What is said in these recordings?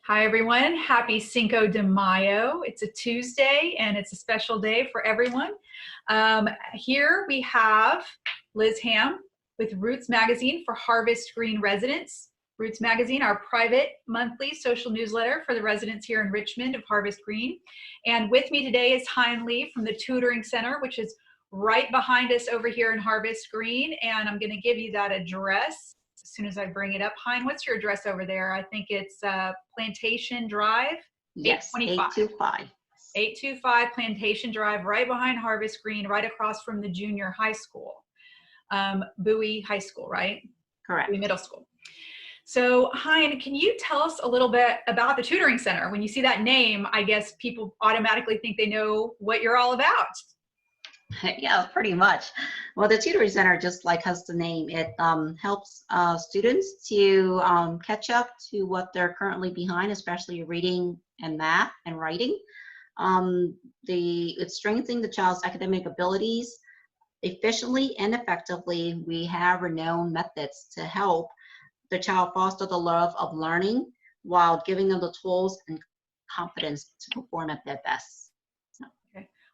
Hi everyone, happy Cinco de Mayo. It's a Tuesday and it's a special day for everyone. Here we have Liz Ham with Roots Magazine for Harvest Green residents. Roots Magazine, our private monthly social newsletter for the residents here in Richmond of Harvest Green. And with me today is Hien from the Tutoring Center, which is right behind us over here in Harvest Green. And I'm gonna give you that address as soon as I bring it up. Hien, what's your address over there? I think it's Plantation Drive, yes, 825. 825 Plantation Drive, right behind Harvest Green, right across from the junior high school. Bowie High School, right? Correct. Bowie Middle School. So, Hien, can you tell us a little bit about the Tutoring Center? When you see that name, I guess people automatically think they know what you're all about. Yeah, pretty much. Well, the Tutoring Center, just like has the name, it helps students to catch up to what they're currently behind, especially reading and math and writing. It's strengthening the child's academic abilities efficiently and effectively. We have renowned methods to help the child foster the love of learning while giving them the tools and confidence to perform at their best.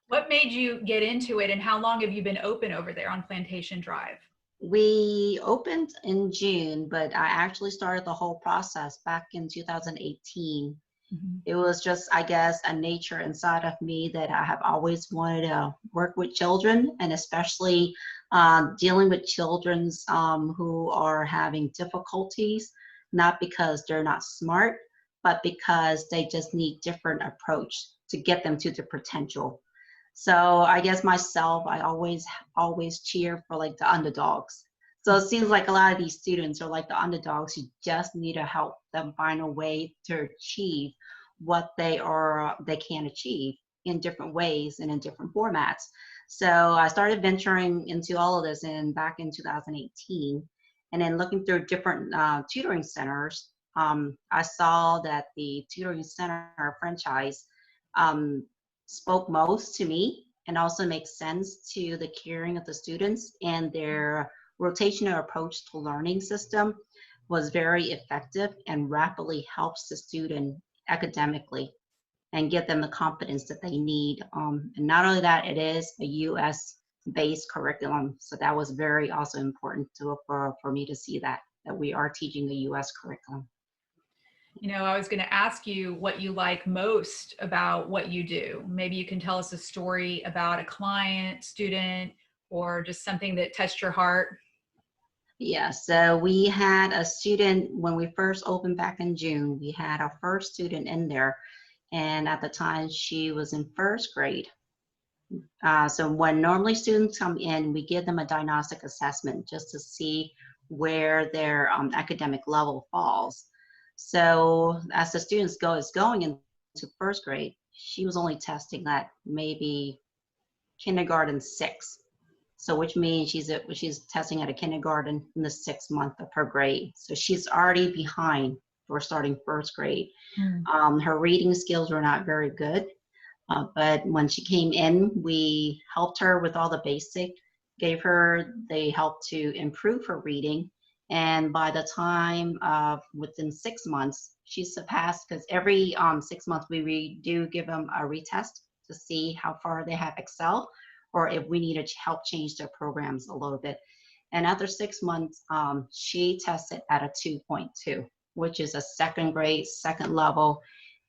What made you get into it, and how long have you been open over there on Plantation Drive? We opened in June, but I actually started the whole process back in 2018. Mm-hmm. It was just, I guess, a nature inside of me that I have always wanted to work with children, and especially dealing with children who are having difficulties, not because they're not smart, but because they just need different approach to get them to their potential. So I guess myself, I always cheer for like the underdogs. So it seems like a lot of these students are like the underdogs. You just need to help them find a way to achieve what they can achieve in different ways and in different formats. So I started venturing into all of this back in 2018, and then looking through different tutoring centers, I saw that the Tutoring Center franchise spoke most to me and also makes sense to the caring of the students, and their rotational approach to learning system was very effective and rapidly helps the student academically and get them the confidence that they need. And not only that, it is a US-based curriculum, so that was very also important for me to see that we are teaching a US curriculum. You know, I was going to ask you what you like most about what you do. Maybe you can tell us a story about a client, student, or just something that touched your heart. Yeah, so we had a student when we first opened back in June. We had our first student in there, and at the time she was in first grade. So when normally students come in, we give them a diagnostic assessment just to see where their academic level falls. So as the students going into first grade, she was only testing at maybe kindergarten 6. So which means she's testing at a kindergarten in the 6th month of her grade. So she's already behind for starting first grade. Her reading skills were not very good, but when she came in, we helped her with all the basic, gave her the help to improve her reading. And by the time within 6 months, she surpassed, because every 6 months we do give them a retest to see how far they have excelled, or if we need to help change their programs a little bit. And after 6 months, she tested at a 2.2, which is a 2nd grade, 2nd level.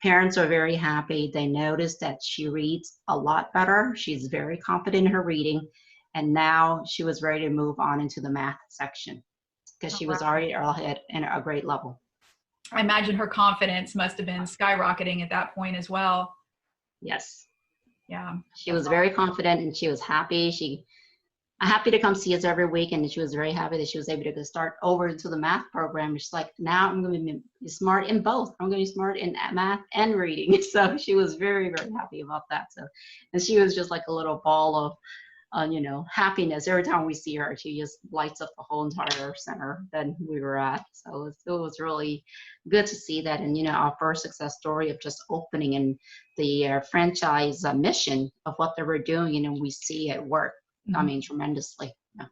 Parents are very happy. They noticed that she reads a lot better. She's very confident in her reading. And now she was ready to move on into the math section, because she was already ahead in a great level. I imagine her confidence must have been skyrocketing at that point as well. Yes. Yeah. She was very confident, and she was happy. Happy to come see us every week, and she was very happy that she was able to start over into the math program. She's like, now I'm going to be smart in both. I'm going to be smart in math and reading. So she was very, very happy about that. So, and she was just like a little ball of happiness. Every time we see her, she just lights up the whole entire center that we were at. So it was really good to see that. And, our first success story of just opening and the franchise mission of what they were doing, and we see it work. I mean, tremendously. Yeah.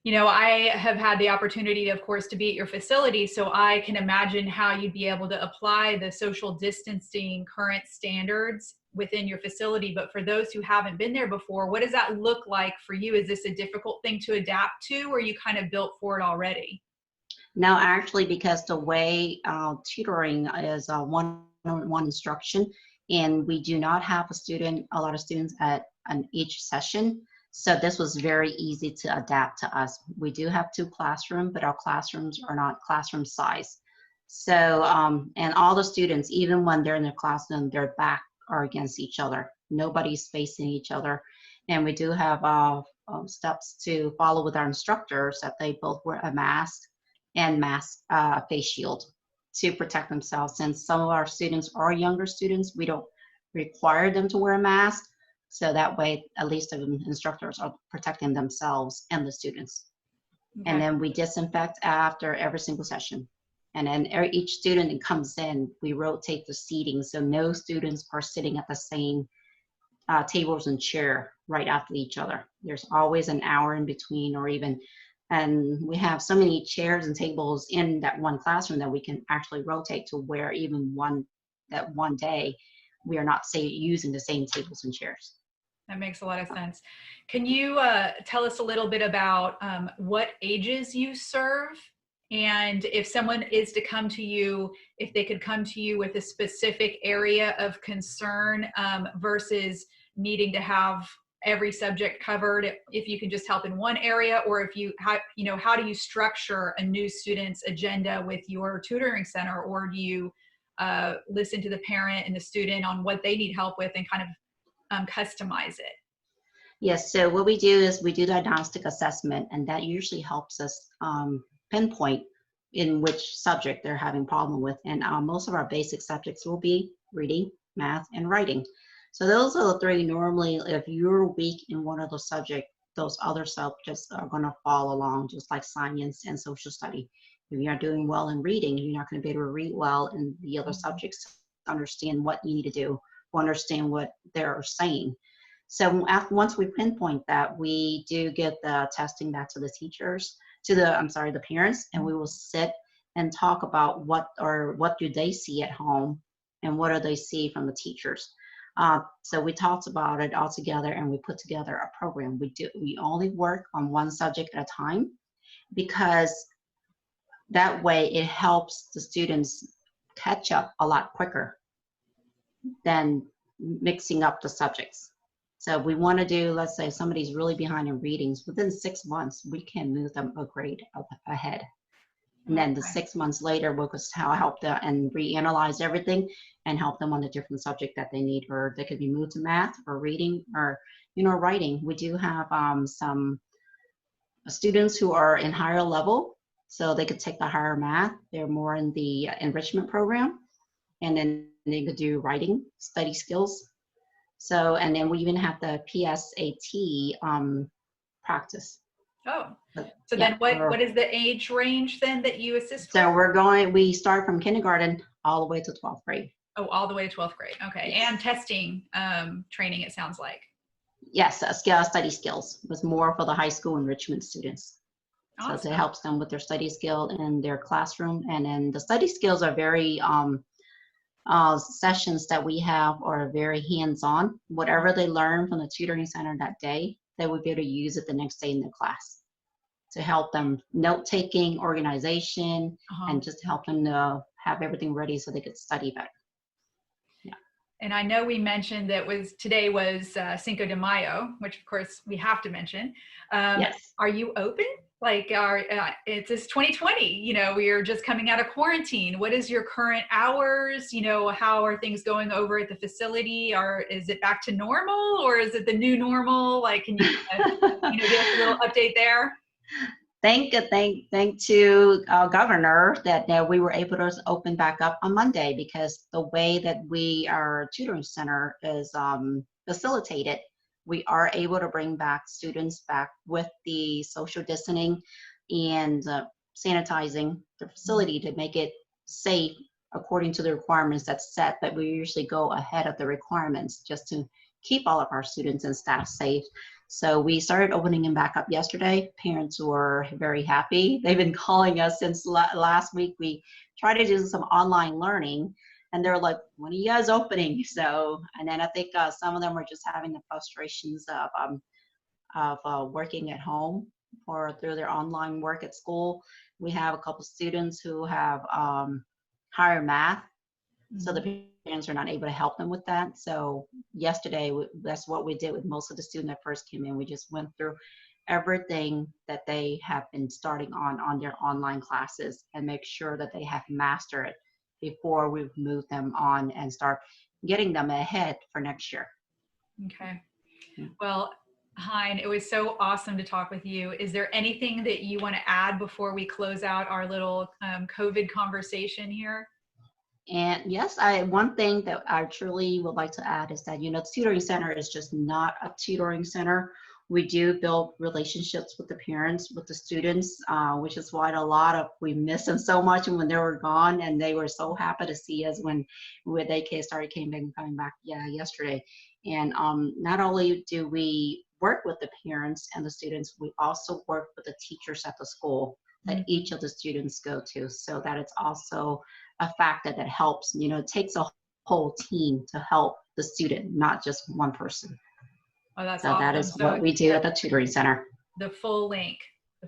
You know, I have had the opportunity, of course, to be at your facility, so I can imagine how you'd be able to apply the social distancing current standards within your facility. But for those who haven't been there before, what does that look like for you? Is this a difficult thing to adapt to, or are you kind of built for it already? No, actually, because the way tutoring is one-on-one instruction, and we do not have a lot of students at each session. So this was very easy to adapt to us. We do have 2 classrooms, but our classrooms are not classroom size. So, and all the students, even when they're in the classroom, their back are against each other. Nobody's facing each other. And we do have steps to follow with our instructors that they both wear a mask and face shield to protect themselves. Since some of our students are younger students, we don't require them to wear a mask. So that way, at least the instructors are protecting themselves and the students. Okay. And then we disinfect after every single session. And then each student that comes in, we rotate the seating. So no students are sitting at the same tables and chair right after each other. There's always an hour in between, or even, and we have so many chairs and tables in that one classroom that we can actually rotate to where even one day we are not using the same tables and chairs. That makes a lot of sense. Can you tell us a little bit about what ages you serve? And if someone is to come to you, if they could come to you with a specific area of concern versus needing to have every subject covered, if you can just help in one area, or if you, how do you structure a new student's agenda with your tutoring center, or do you listen to the parent and the student on what they need help with and kind of customize it? Yes, so what we do is we do diagnostic assessment, and that usually helps us pinpoint in which subject they're having problem with. And most of our basic subjects will be reading, math, and writing. So those are the 3 normally. If you're weak in one of those subjects, those other subjects are going to follow along, just like science and social study. If you're not doing well in reading, you're not going to be able to read well in the other subjects, understand what you need to do, understand what they're saying. So once we pinpoint that, we do get the testing back to the teachers, the parents, and we will sit and talk about what do they see at home and what do they see from the teachers. So we talked about it all together, and we put together a program. We only work on one subject at a time, because that way it helps the students catch up a lot quicker than mixing up the subjects. So we want to do, let's say somebody's really behind in readings, within 6 months, we can move them a grade ahead. And then the 6 months later, we'll just help them and reanalyze everything and help them on the different subject that they need, or they could be moved to math or reading or, writing. We do have some students who are in higher level, so they could take the higher math. They're more in the enrichment program, and then they could do writing, study skills. So, and then we even have the PSAT practice. Oh, so then what is the age range then that you assist with? So we start from kindergarten all the way to 12th grade. Oh, all the way to 12th grade. Okay. Yes. And testing training, it sounds like. Yes, study skills was more for the high school and Richmond students. Awesome. So it helps them with their study skill in their classroom. And then the study skills are very, sessions that we have are very hands-on. Whatever they learn from the tutoring center that day, they would be able to use it the next day in their class to help them note-taking, organization, and just help them to have everything ready so they could study better. Yeah. And I know we mentioned that today was Cinco de Mayo, which of course we have to mention. Yes. Are you open? Like it's 2020, we are just coming out of quarantine. What is your current hours? How are things going over at the facility? Is it back to normal, or is it the new normal? Like, can you, give us a little update there? Thank to our governor that we were able to open back up on Monday, because the way that our tutoring center is facilitated, we are able to bring back students back with the social distancing and sanitizing the facility to make it safe according to the requirements that's set. But we usually go ahead of the requirements just to keep all of our students and staff safe. So we started opening them back up yesterday. Parents were very happy. They've been calling us since last week. We tried to do some online learning, and they're like, when are you guys opening? So, and then I think some of them were just having the frustrations of working at home or through their online work at school. We have a couple students who have higher math, so the parents are not able to help them with that. So yesterday, that's what we did with most of the students that first came in. We just went through everything that they have been starting on their online classes and make sure that they have mastered it before we move them on and start getting them ahead for next year. Okay. Well, Hien, it was so awesome to talk with you. Is there anything that you want to add before we close out our little COVID conversation here? And yes, one thing that I truly would like to add is that, the Tutoring Center is just not a tutoring center. We do build relationships with the parents, with the students, which is why we miss them so much when they were gone, and they were so happy to see us when they coming back yesterday. And not only do we work with the parents and the students, we also work with the teachers at the school that each of the students go to, so that it's also a factor that helps. It takes a whole team to help the student, not just one person. Oh, that's so awesome. That is what we do at the Tutoring Center. The full link.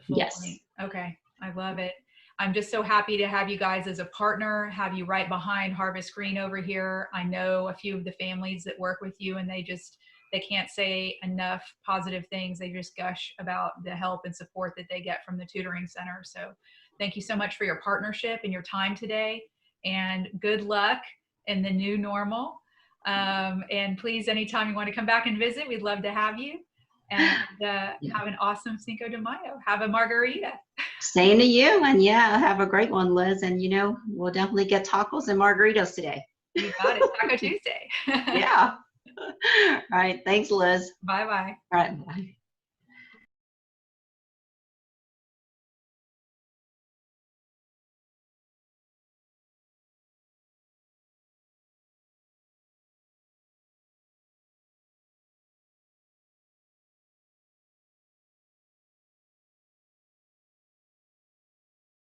Yes. Link. Okay, I love it. I'm just so happy to have you guys as a partner, have you right behind Harvest Green over here. I know a few of the families that work with you, and they can't say enough positive things. They just gush about the help and support that they get from the Tutoring Center. So thank you so much for your partnership and your time today, and good luck in the new normal. And please, anytime you want to come back and visit, we'd love to have you. And have an awesome Cinco de Mayo. Have a margarita. Same to you. And have a great one, Liz. And we'll definitely get tacos and margaritas today. You got it. Taco Tuesday. Yeah. All right. Thanks, Liz. Bye-bye. All right. Bye.